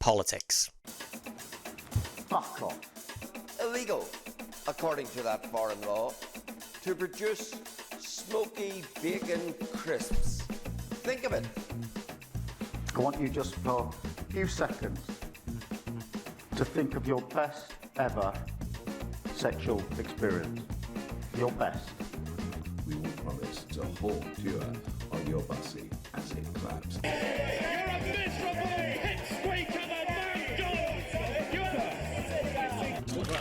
Politics. Fuck off. Illegal, according to that foreign law, to produce smoky bacon crisps. Think of it. I want you just for a few seconds to think of your best ever sexual experience. Your best. We will promise to hold pure on your pussy as it claps. You're a miserable pipsqueak of a man,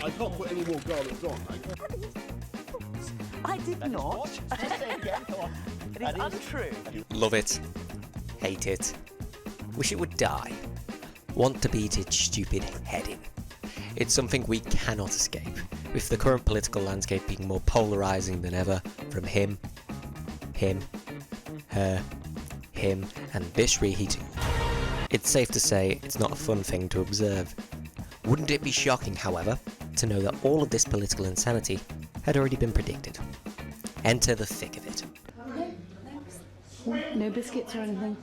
I can't put any more garlic on. I did not. It is untrue. Love it. Hate it. Wish it would die. Want to beat its stupid head in. It's something we cannot escape, with the current political landscape being more polarising than ever, from him, her, him, and this reheating. It's safe to say it's not a fun thing to observe. Wouldn't it be shocking, however, to know that all of this political insanity had already been predicted? Enter the thick of it. No biscuits or anything?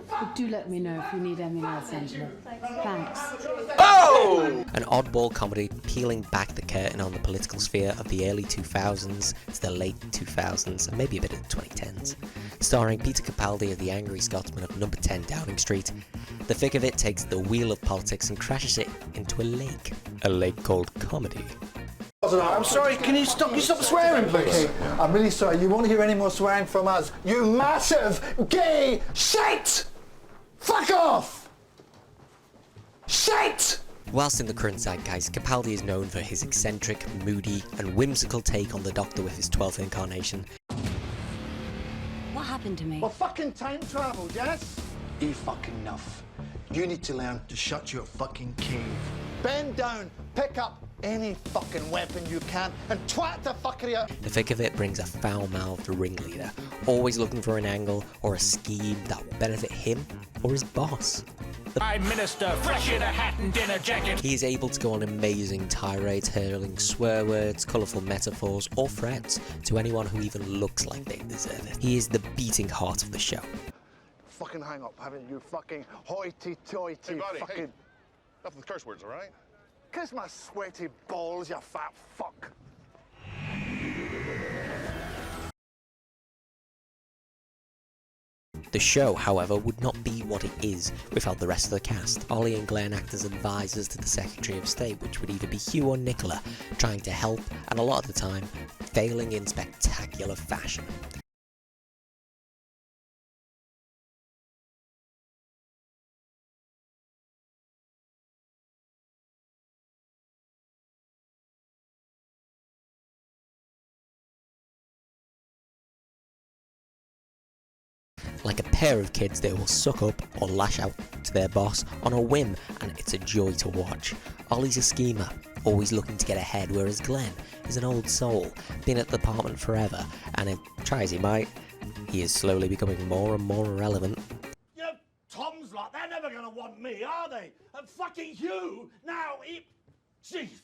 But do let me know if you need anything else, Angela. Thanks. Oh! An oddball comedy peeling back the curtain on the political sphere of the early 2000s to the late 2000s, and maybe a bit of the 2010s. Starring Peter Capaldi as the angry Scotsman of number 10 Downing Street, the thick of it takes the wheel of politics and crashes it into a lake. A lake called comedy. I'm sorry, can you stop swearing, please? Okay, I'm really sorry. You won't hear any more swearing from us. You massive gay shite! Fuck off! Shite! Whilst in the current zeitgeist, Capaldi is known for his eccentric, moody, and whimsical take on the Doctor with his 12th incarnation. What happened to me? Well, fucking time travel, yes? Fucking enough. You need to learn to shut your fucking cave. Bend down, pick up any fucking weapon you can, and twat the fuckery out. The thick of it brings a foul-mouthed ringleader, always looking for an angle or a scheme that will benefit him or his boss. Prime Minister, fresh in a hat and dinner jacket. He is able to go on amazing tirades, hurling swear words, colourful metaphors, or threats to anyone who even looks like they deserve it. He is the beating heart of the show. Fucking hang up, haven't you? Fucking hoity-toity. Hey, buddy, fucking... hey. Enough with the curse words, all right? Kiss my sweaty balls, you fat fuck. The show, however, would not be what it is without the rest of the cast. Ollie and Glenn act as advisors to the Secretary of State, which would either be Hugh or Nicola, trying to help, and a lot of the time, failing in spectacular fashion. Like a pair of kids, they will suck up or lash out to their boss on a whim, and it's a joy to watch. Ollie's a schemer, always looking to get ahead, whereas Glenn is an old soul, been at the department forever, and try as he might, he is slowly becoming more and more irrelevant. You know, Tom's lot, they're never gonna want me, are they? And fucking Hugh, now he... Jesus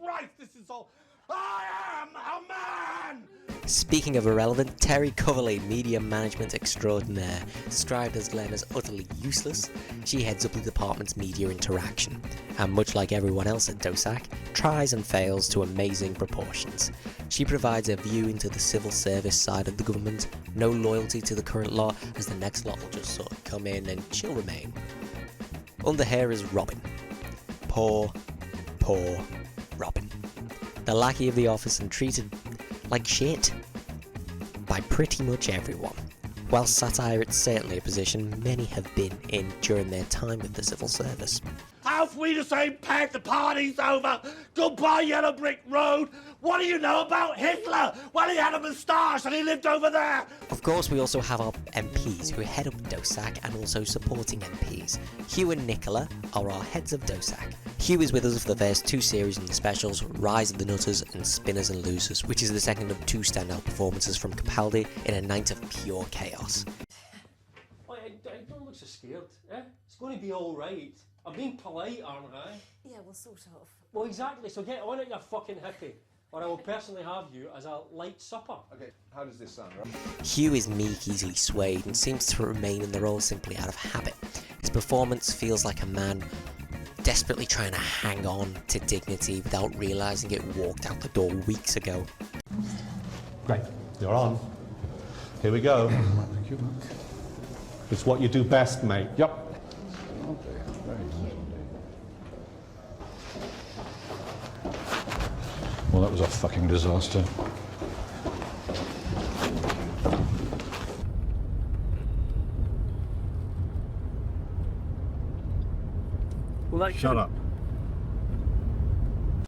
Christ, this is all... I am a man! Speaking of irrelevant, Terry Coverley, media management extraordinaire, described as Glenn as utterly useless. She heads up the department's media interaction, and much like everyone else at DOSAC, tries and fails to amazing proportions. She provides a view into the civil service side of the government, no loyalty to the current lot, as the next lot will just sort of come in and she'll remain. Under her is Robin. Poor Robin. The lackey of the office and treated like shit by pretty much everyone. While satire is certainly a position many have been in during their time with the civil service. Have we the same peg? The party's over. Goodbye, Yellow Brick Road. What do you know about Hitler? Well, he had a moustache and he lived over there. Of course, we also have our MPs who head up DOSAC and also supporting MPs. Hugh and Nicola are our heads of DOSAC. Hugh is with us for the first two series in the specials, Rise of the Nutters and Spinners and Losers, which is the second of two standout performances from Capaldi in a night of pure chaos. I don't look so scared, eh? It's going to be alright. I'm being polite, aren't I? Yeah, well, sort of. Well, exactly, so get on it, you fucking hippie, or I will personally have you as a light supper. Okay, how does this sound, right? Hugh is meek, easily swayed, and seems to remain in the role simply out of habit. His performance feels like a man desperately trying to hang on to dignity without realising it walked out the door weeks ago. Great, you're on. Here we go. It's what you do best, mate. Yep. Well, that was a fucking disaster. Shut up.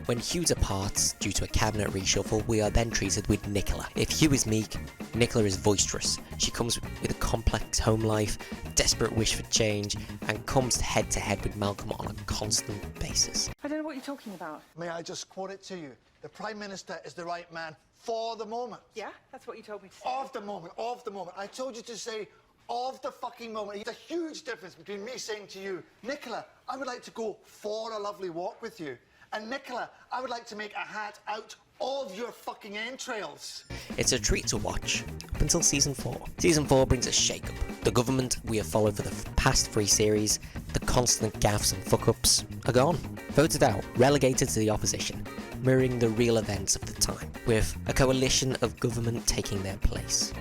When Hugh departs due to a cabinet reshuffle, we are then treated with Nicola. If Hugh is meek, Nicola is boisterous. She comes with a complex home life, desperate wish for change, and comes head to head with Malcolm on a constant basis. I don't know what you're talking about. May I just quote it to you? The Prime Minister is the right man for the moment. Yeah, that's what you told me to say. Of the moment, of the moment. I told you to say of the fucking moment. There's a huge difference between me saying to you, Nicola, I would like to go for a lovely walk with you. And Nicola, I would like to make a hat out of your fucking entrails. It's a treat to watch, up until Season 4. Season 4 brings a shake-up. The government we have followed for the past 3 series, the constant gaffes and fuck-ups, are gone. Voted out, relegated to the opposition, mirroring the real events of the time, with a coalition of government taking their place,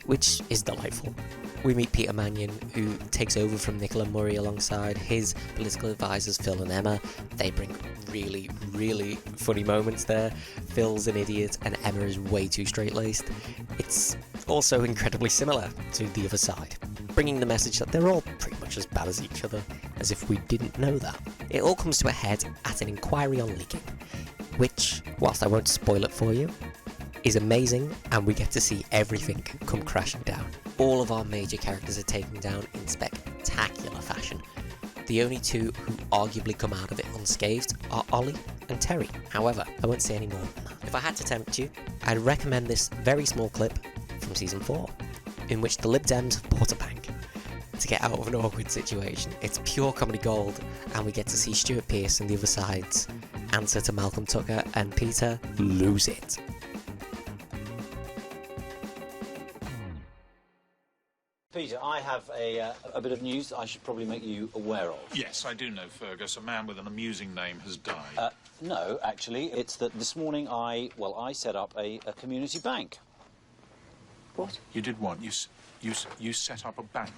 which is delightful. We meet Peter Mannion, who takes over from Nicola Murray alongside his political advisors Phil and Emma. They bring really, really funny moments there. Phil's an idiot and Emma is way too straight-laced. It's also incredibly similar to The Other Side, bringing the message that they're all pretty much as bad as each other, as if we didn't know that. It all comes to a head at an inquiry on leaking, which, whilst I won't spoil it for you, is amazing, and we get to see everything come crashing down. All of our major characters are taken down in spectacular fashion. The only two who arguably come out of it unscathed are Ollie and Terry. However, I won't say any more than that. If I had to tempt you, I'd recommend this very small clip from Season 4, in which the Lib Dems have bought a bank to get out of an awkward situation. It's pure comedy gold, and we get to see Stuart Pearce and the other side's answer to Malcolm Tucker, and Peter lose it. Peter, I have a bit of news that I should probably make you aware of. Yes, I do know, Fergus. A man with an amusing name has died. No, actually, it's that this morning I set up a community bank. What? You did what? You set up a bank?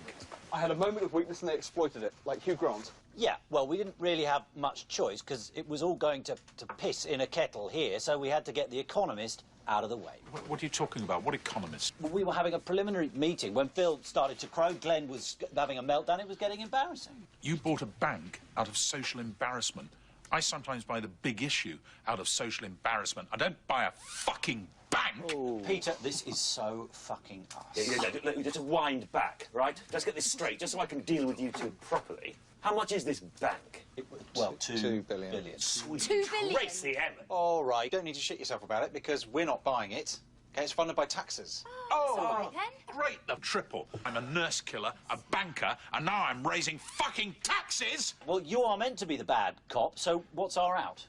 I had a moment of weakness and they exploited it, like Hugh Grant. Yeah, well, we didn't really have much choice because it was all going to piss in a kettle here, so we had to get the Economist out of the way. What are you talking about? What Economist? Well, we were having a preliminary meeting when Phil started to crow. Glenn was having a meltdown. It was getting embarrassing. You bought a bank out of social embarrassment. I sometimes buy the big issue out of social embarrassment. I don't buy a fucking bank. Ooh. Peter, this is so fucking us. Yeah, let me just wind back, right? Let's get this straight, just so I can deal with you two properly. How much is this bank? Well, $2 billion. Sweet. $2 billion? Tracy Emmett. All right, you don't need to shit yourself about it because we're not buying it. Okay, it's funded by taxes. All right, then. Great, the triple. I'm a nurse killer, a banker, and now I'm raising fucking taxes! Well, you are meant to be the bad cop, so what's our out?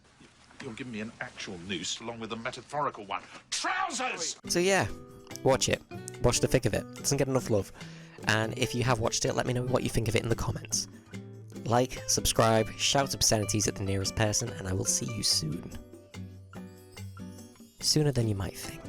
You're giving me an actual noose along with a metaphorical one. Trousers! So yeah, watch it. Watch the thick of it. It doesn't get enough love. And if you have watched it, let me know what you think of it in the comments. Like, subscribe, shout obscenities at the nearest person, and I will see you soon. Sooner than you might think.